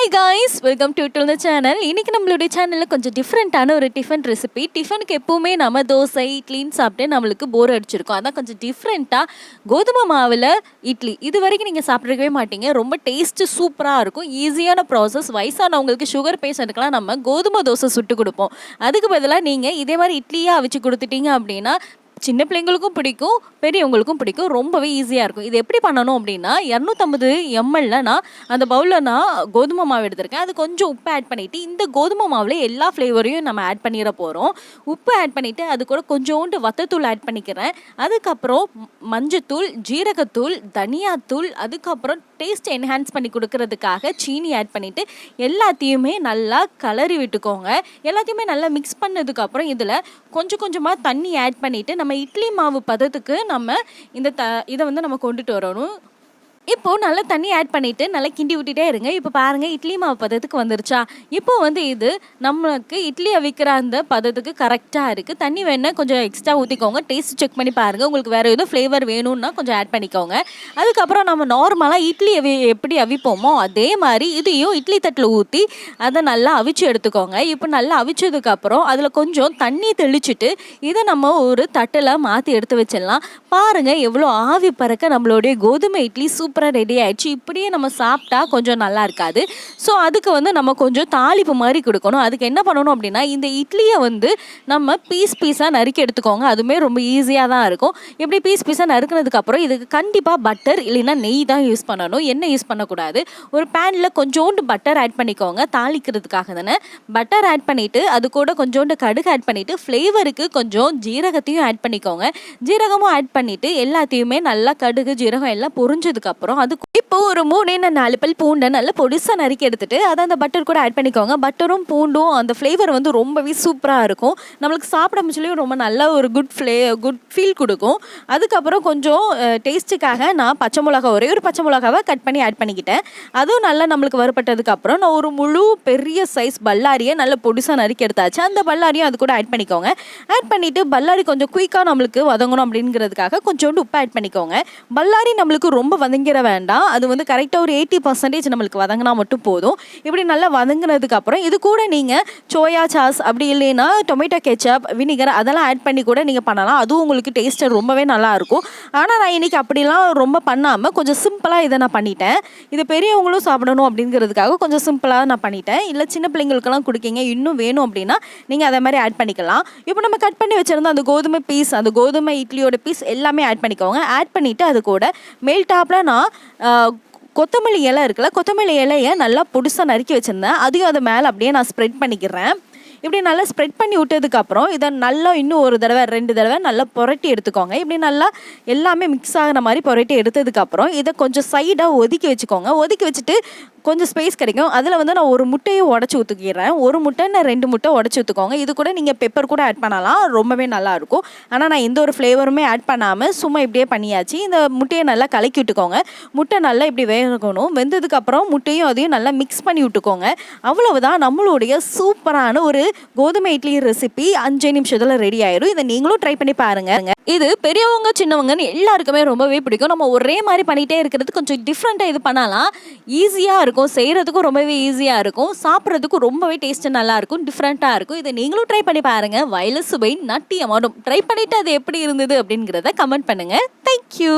Hi guys, welcome to the channel. இன்னைக்கு நம்மளுடைய சேனல்ல கொஞ்சம் டிஃபரெண்டான ஒரு டிஃபன் ரெசிபி. டிஃபனுக்கு எப்பவுமே நம்ம தோசை இட்லின்னு சாப்பிட்டு நம்மளுக்கு போர் அடிச்சிருக்கும். அதான் கொஞ்சம் டிஃப்ரெண்டா கோதுமை மாவுல இட்லி. இது வரைக்கும் நீங்க சாப்பிட்ருக்கவே மாட்டீங்க. ரொம்ப டேஸ்ட் சூப்பரா இருக்கும். ஈஸியான ப்ராசஸ். வயசானவங்களுக்கு சுகர் பேஷண்ட்டுக்கெல்லாம் நம்ம கோதுமை தோசை சுட்டு கொடுப்போம். அதுக்கு பதிலாக நீங்க இதே மாதிரி இட்லியா அவிச்சு கொடுத்துட்டீங்க அப்படின்னா சின்ன பிள்ளைங்களுக்கும் பிடிக்கும், பெரியவங்களுக்கும் பிடிக்கும். ரொம்பவே ஈஸியாக இருக்கும். இது எப்படி பண்ணணும் அப்படின்னா 250 ml நான் அந்த பவுலில் கோதுமை மாவு எடுத்திருக்கேன். அது கொஞ்சம் உப்பு ஆட் பண்ணிவிட்டு இந்த கோதுமை மாவில் எல்லா ஃப்ளேவரையும் நம்ம ஆட் பண்ணிட போகிறோம். உப்பு ஆட் பண்ணிவிட்டு அது கூட கொஞ்சோண்டு வத்தத்தூள் ஆட் பண்ணிக்கிறேன். அதுக்கப்புறம் மஞ்சத்தூள், ஜீரகத்தூள், தனியாத்தூள், அதுக்கப்புறம் டேஸ்ட் என்ஹான்ஸ் பண்ணி கொடுக்கறதுக்காக சீனி ஆட் பண்ணிவிட்டு எல்லாத்தையுமே நல்லா கலரி விட்டுக்கோங்க. எல்லாத்தையுமே நல்லா மிக்ஸ் பண்ணதுக்கப்புறம் இதில் கொஞ்சம் கொஞ்சமாக தண்ணி ஆட் பண்ணிவிட்டு நம்ம இட்லி மாவு பதத்துக்கு நம்ம இதை நம்ம கொண்டுட்டு வரணும். இப்போது நல்லா தண்ணி ஆட் பண்ணிவிட்டு நல்லா கிண்டி விட்டுட்டே இருங்க. இப்போ பாருங்கள் இட்லி மாவு பதத்துக்கு வந்துருச்சா. இப்போது இது நம்மளுக்கு இட்லி அவிக்கிற அந்த பதத்துக்கு கரெக்டாக இருக்குது. தண்ணி வேணால் கொஞ்சம் எக்ஸ்ட்ரா ஊற்றிக்கோங்க. டேஸ்ட் செக் பண்ணி பாருங்கள். உங்களுக்கு வேறு எதுவும் ஃப்ளேவர் வேணும்னா கொஞ்சம் ஆட் பண்ணிக்கோங்க. அதுக்கப்புறம் நம்ம நார்மலாக இட்லி எப்படி அவிப்போமோ அதே மாதிரி இதையும் இட்லி தட்டில் ஊற்றி அதை நல்லா அவிச்சு எடுத்துக்கோங்க. இப்போ நல்லா அவிச்சதுக்கப்புறம் அதில் கொஞ்சம் தண்ணி தெளிச்சுட்டு இதை நம்ம ஒரு தட்டில் மாற்றி எடுத்து வச்சிடலாம். பாருங்கள் எவ்வளோ ஆவி பறக்க நம்மளுடைய கோதுமை இட்லி சூப்பராக ரெடி ஆயிடுச்சு. இப்படியே நம்ம சாப்பிட்டா கொஞ்சம் நல்லா இருக்காது. ஸோ அதுக்கு நம்ம கொஞ்சம் தாளிப்பு மாதிரி கொடுக்கணும். அதுக்கு என்ன பண்ணணும் அப்படின்னா இந்த இட்லியை நம்ம பீஸாக நறுக்கி எடுத்துக்கோங்க. அதுவுமே ரொம்ப ஈஸியாக தான் இருக்கும். இப்படி பீஸாக நறுக்கினதுக்கப்புறம் இதுக்கு கண்டிப்பாக பட்டர் இல்லைன்னா நெய் தான் யூஸ் பண்ணணும். எண்ணெய் யூஸ் பண்ணக்கூடாது. ஒரு பேனில் கொஞ்சோண்டு பட்டர் ஆட் பண்ணிக்கோங்க. தாளிக்கிறதுக்காக தானே. பட்டர் ஆட் பண்ணிவிட்டு அது கூட கொஞ்சோண்டு கடுகு ஆட் பண்ணிவிட்டு ஃப்ளேவருக்கு கொஞ்சம் ஜீரகத்தையும் ஆட் பண்ணிக்கோங்க. ஜீரகமும் ஆட் பண்ணிவிட்டு எல்லாத்தையுமே நல்லா கடுகு ஜீரகம் எல்லாம் பொரிஞ்சதுக்கப்புறம் அது இப்போ ஒரு 3-4 பல் பூண்டை நல்லா பொடிசாக நறுக்கி எடுத்துட்டு அதை அந்த பட்டர் கூட ஆட் பண்ணிக்கோங்க. பட்டரும் பூண்டும் அந்த ஃப்ளேவர் ரொம்பவே சூப்பராக இருக்கும். நம்மளுக்கு சாப்பிட முடிச்சலையும் ரொம்ப நல்ல ஒரு குட் ஃபீல் கொடுக்கும். அதுக்கப்புறம் கொஞ்சம் டேஸ்ட்டுக்காக நான் பச்சை மிளகா ஒரே ஒரு பச்சை மிளகாவை கட் பண்ணி ஆட் பண்ணிக்கிட்டேன். அதுவும் நல்லா நம்மளுக்கு வறுப்பட்டதுக்கப்புறம் நான் ஒரு முழு பெரிய சைஸ் பல்லாரியை நல்லா பொடிசாக நறுக்கி எடுத்தாச்சு. அந்த பல்லாரியும் அது கூட ஆட் பண்ணிக்கோங்க. ஆட் பண்ணிவிட்டு பல்லாரி கொஞ்சம் குயிக்காக நம்மளுக்கு வதங்கணும் அப்படிங்கிறதுக்காக கொஞ்சோண்டு உப்பு ஆட் பண்ணிக்கோங்க. பல்லாரி நம்மளுக்கு ரொம்ப வதங்கிற வேண்டாம். அது கரெக்டாக ஒரு 80% நம்மளுக்கு வதங்கினா மட்டும் போதும். இப்படி நல்லா வதங்கினதுக்கப்புறம் இது கூட நீங்கள் சோயா சாஸ் அப்படி இல்லைன்னா டொமேட்டோ கெச்சப், வினிகர் அதெல்லாம் ஆட் பண்ணி கூட நீங்கள் பண்ணலாம். அதுவும் உங்களுக்கு டேஸ்ட்டு ரொம்பவே நல்லாயிருக்கும். ஆனால் நான் இன்றைக்கி அப்படிலாம் ரொம்ப பண்ணாமல் கொஞ்சம் சிம்பிளாக இதை நான் பண்ணிட்டேன். இது பெரியவங்களும் சாப்பிடணும் அப்படிங்கிறதுக்காக கொஞ்சம் சிம்பிளாக நான் பண்ணிட்டேன். இல்லை சின்ன பிள்ளைங்களுக்கெல்லாம் கொடுக்கீங்க இன்னும் வேணும் அப்படின்னா நீங்கள் அதை மாதிரி ஆட் பண்ணிக்கலாம். இப்போ நம்ம கட் பண்ணி வச்சுருந்தோம் அந்த கோதுமை பீஸ், அந்த கோதுமை இட்லியோட பீஸ் எல்லாமே ஆட் பண்ணிக்கோங்க. ஆட் பண்ணிவிட்டு அது கூட மேல் டாப்பில் நான் கொத்தமல்லி இலை இருக்குல்ல, கொத்தமல்லி இலையை நல்லா பொடிசாக நறுக்கி வச்சுருந்தேன். அதையும் அது மேலே அப்படியே நான் ஸ்ப்ரெட் பண்ணிக்கிறேன். இப்படி நல்லா ஸ்ப்ரெட் பண்ணி விட்டதுக்கப்புறம் இதை நல்லா இன்னும் ஒரு தடவை 2 தடவை நல்லா புரட்டி எடுத்துக்கோங்க. இப்படி நல்லா எல்லாமே மிக்ஸ் ஆகிற மாதிரி புரட்டி எடுத்ததுக்கப்புறம் இதை கொஞ்சம் சைடாக ஒதுக்கி வச்சுக்கோங்க. ஒதுக்கி வச்சுட்டு கொஞ்சம் ஸ்பேஸ் கிடைக்கும். அதில் நான் ஒரு முட்டையை உடச்சி ஊற்றிக்கிறேன். ஒரு முட்டை நான் 2 முட்டை உடச்சி ஊற்றுக்கோங்க. இது கூட நீங்கள் பெப்பர் கூட ஆட் பண்ணலாம். ரொம்பவே நல்லாயிருக்கும். ஆனால் நான் எந்த ஒரு ஃப்ளேவருமே ஆட் பண்ணாமல் சும்மா இப்படியே பண்ணியாச்சு. இந்த முட்டையை நல்லா கலக்கி விட்டுக்கோங்க. முட்டை நல்லா இப்படி வேகணும். வெந்ததுக்கப்புறம் முட்டையும் அதையும் நல்லா மிக்ஸ் பண்ணி விட்டுக்கோங்க. அவ்வளவுதான் நம்மளுடைய சூப்பரான ஒரு கோதுமை இட்லி ரெசிபி 5 நிமிஷத்தில் ரெடி ஆயிடும். இதை நீங்களும் ட்ரை பண்ணி பாருங்கள். இது பெரியவங்க சின்னவங்கன்னு எல்லாருக்குமே ரொம்பவே பிடிக்கும். நம்ம ஒரே மாதிரி பண்ணிகிட்டே இருக்கிறது கொஞ்சம் டிஃப்ரெண்ட்டாக இது பண்ணலாம். ஈஸியாக இருக்கும். செய்கிறதுக்கும் ரொம்பவே ஈஸியாக இருக்கும். சாப்பிட்றதுக்கும் ரொம்பவே டேஸ்ட்டு நல்லாயிருக்கும். டிஃப்ரெண்ட்டாக இருக்கும். இதை நீங்களும் ட்ரை பண்ணி பாருங்கள். வயலு சுவை நட்டியமாடும். ட்ரை பண்ணிவிட்டு அது எப்படி இருந்தது அப்படிங்கிறத கமெண்ட் பண்ணுங்கள். தேங்க்யூ.